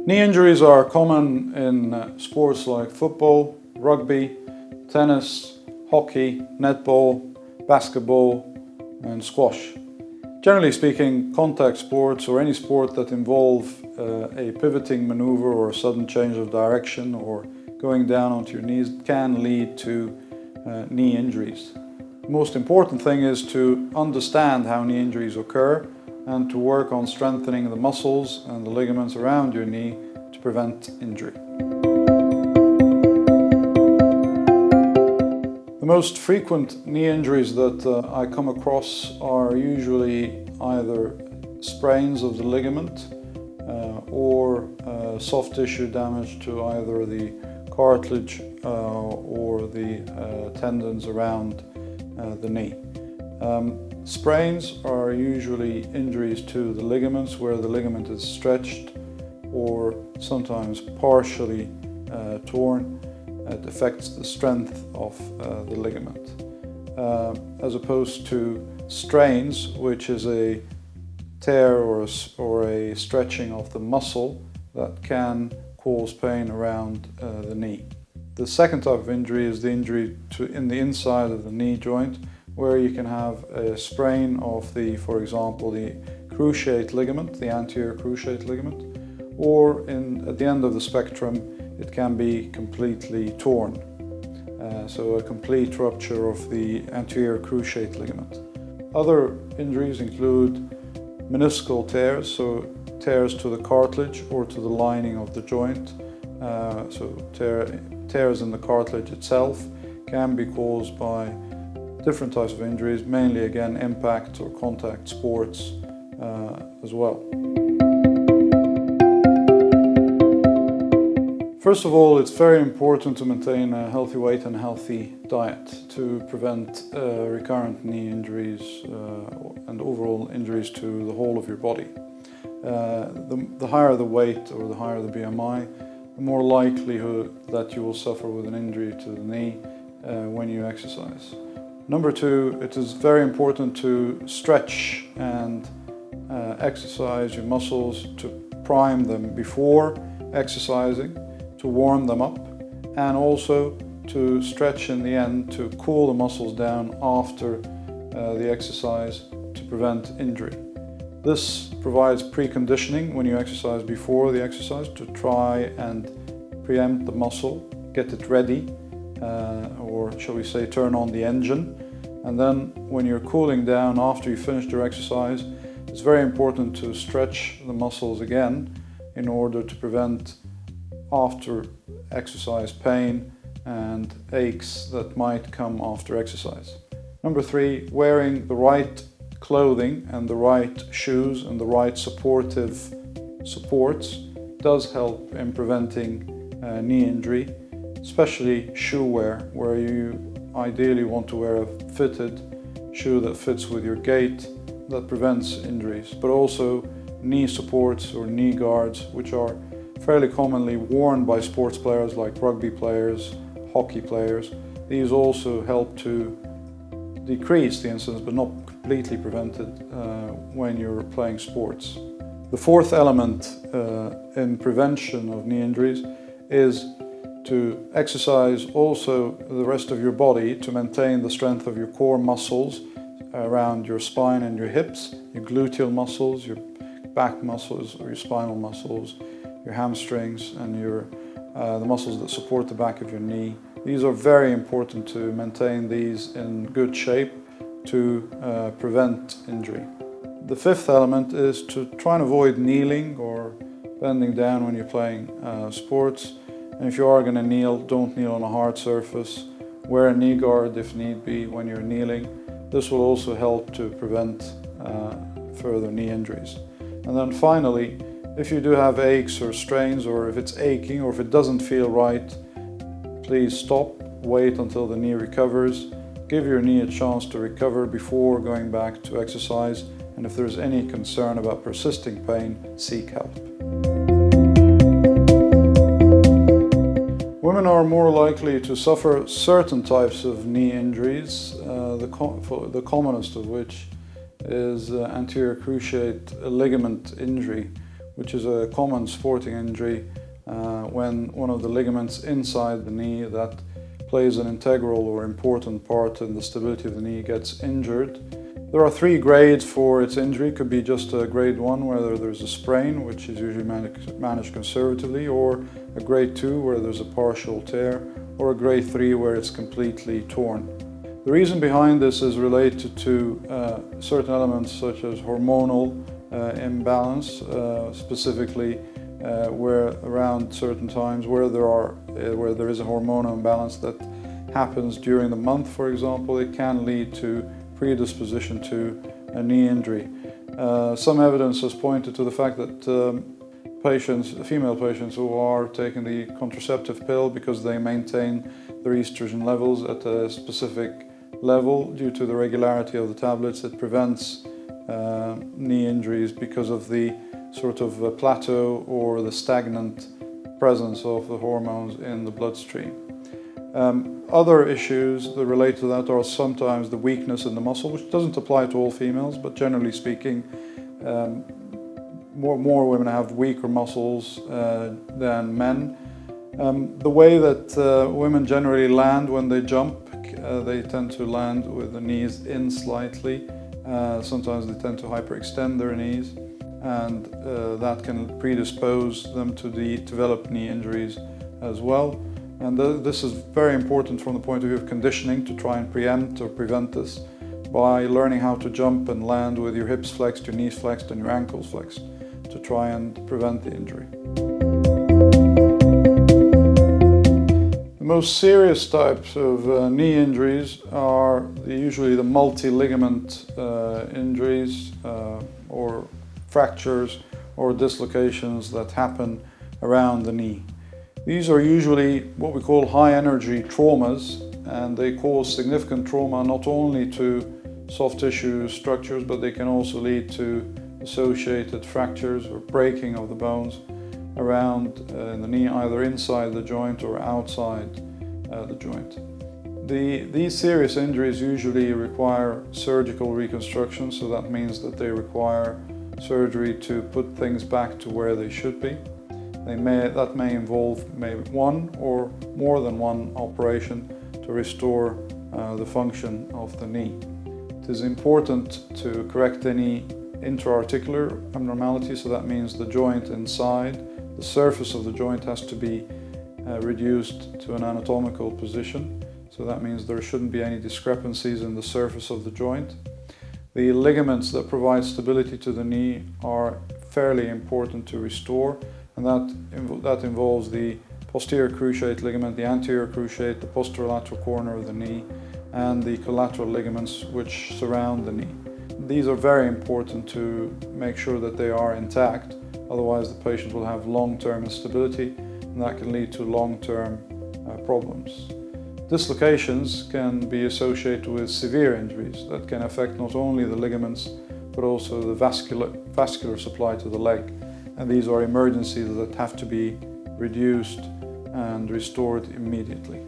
Knee injuries are common in sports like football, rugby, tennis, hockey, netball, basketball and squash. Generally speaking, contact sports or any sport that involve a pivoting maneuver or a sudden change of direction or going down onto your knees can lead to knee injuries. The most important thing is to understand how knee injuries occur and to work on strengthening the muscles and the ligaments around your knee to prevent injury. The most frequent knee injuries that I come across are usually either sprains of the ligament or soft tissue damage to either the cartilage or the tendons around the knee. Sprains are usually injuries to the ligaments where the ligament is stretched or sometimes partially torn. It affects the strength of the ligament. As opposed to strains, which is a tear or a stretching of the muscle that can cause pain around the knee. The second type of injury is the injury in the inside of the knee joint, where you can have a sprain of for example, the cruciate ligament, the anterior cruciate ligament, or at the end of the spectrum, it can be completely torn. So a complete rupture of the anterior cruciate ligament. Other injuries include meniscal tears, so tears to the cartilage or to the lining of the joint. So tears in the cartilage itself can be caused by different types of injuries, mainly again impact or contact sports as well. First of all, it's very important to maintain a healthy weight and a healthy diet to prevent recurrent knee injuries and overall injuries to the whole of your body. The higher the weight or the higher the BMI, the more likelihood that you will suffer with an injury to the knee when you exercise. Number two, it is very important to stretch and exercise your muscles to prime them before exercising, to warm them up, and also to stretch in the end to cool the muscles down after the exercise to prevent injury. This provides preconditioning when you exercise before the exercise to try and preempt the muscle, get it ready, or shall we say turn on the engine. And then when you're cooling down after you finished your exercise, it's very important to stretch the muscles again in order to prevent after exercise pain and aches that might come after exercise. Number three, wearing the right clothing and the right shoes and the right supportive supports does help in preventing knee injury, especially shoe wear, where you ideally want to wear a fitted shoe that fits with your gait that prevents injuries, but also knee supports or knee guards, which are fairly commonly worn by sports players like rugby players, hockey players. These also help to decrease the incidence but not completely prevent it when you're playing sports. The fourth element in prevention of knee injuries is to exercise also the rest of your body to maintain the strength of your core muscles around your spine and your hips, your gluteal muscles, your back muscles or your spinal muscles, your hamstrings and the muscles that support the back of your knee. These are very important to maintain these in good shape to prevent injury. The fifth element is to try and avoid kneeling or bending down when you're playing sports. And if you are going to kneel, don't kneel on a hard surface. Wear a knee guard if need be when you're kneeling. This will also help to prevent further knee injuries. And then finally, if you do have aches or strains, or if it's aching or if it doesn't feel right, please stop, wait until the knee recovers. Give your knee a chance to recover before going back to exercise. And if there's any concern about persisting pain, seek help. Women are more likely to suffer certain types of knee injuries, the commonest of which is anterior cruciate ligament injury, which is a common sporting injury when one of the ligaments inside the knee that plays an integral or important part in the stability of the knee gets injured. There are 3 grades for its injury. It could be just a grade 1 where there's a sprain, which is usually managed conservatively, or a grade 2 where there's a partial tear, or a grade 3 where it's completely torn. The reason behind this is related to certain elements such as hormonal imbalance, specifically where around certain times where there is a hormonal imbalance that happens during the month, for example, it can lead to predisposition to a knee injury. Some evidence has pointed to the fact that female patients who are taking the contraceptive pill because they maintain their estrogen levels at a specific level due to the regularity of the tablets, it prevents knee injuries because of the sort of plateau or the stagnant presence of the hormones in the bloodstream. Other issues that relate to that are sometimes the weakness in the muscle, which doesn't apply to all females, but generally speaking, more women have weaker muscles than men. The way that women generally land when they jump, they tend to land with the knees in slightly. Sometimes they tend to hyperextend their knees, and that can predispose them to develop knee injuries as well. And this is very important from the point of view of conditioning, to try and preempt or prevent this by learning how to jump and land with your hips flexed, your knees flexed, and your ankles flexed to try and prevent the injury. The most serious types of knee injuries are usually the multi-ligament injuries or fractures or dislocations that happen around the knee. These are usually what we call high-energy traumas, and they cause significant trauma not only to soft tissue structures, but they can also lead to associated fractures or breaking of the bones around in the knee, either inside the joint or outside the joint. These serious injuries usually require surgical reconstruction, so that means that they require surgery to put things back to where they should be. That may involve maybe one or more than one operation to restore the function of the knee. It is important to correct any intra-articular abnormality, so that means the joint inside, the surface of the joint has to be reduced to an anatomical position, so that means there shouldn't be any discrepancies in the surface of the joint. The ligaments that provide stability to the knee are fairly important to restore, and that involves the posterior cruciate ligament, the anterior cruciate, the posterolateral corner of the knee, and the collateral ligaments which surround the knee. These are very important to make sure that they are intact, otherwise the patient will have long-term instability, and that can lead to long-term problems. Dislocations can be associated with severe injuries that can affect not only the ligaments but also the vascular supply to the leg. And these are emergencies that have to be reduced and restored immediately.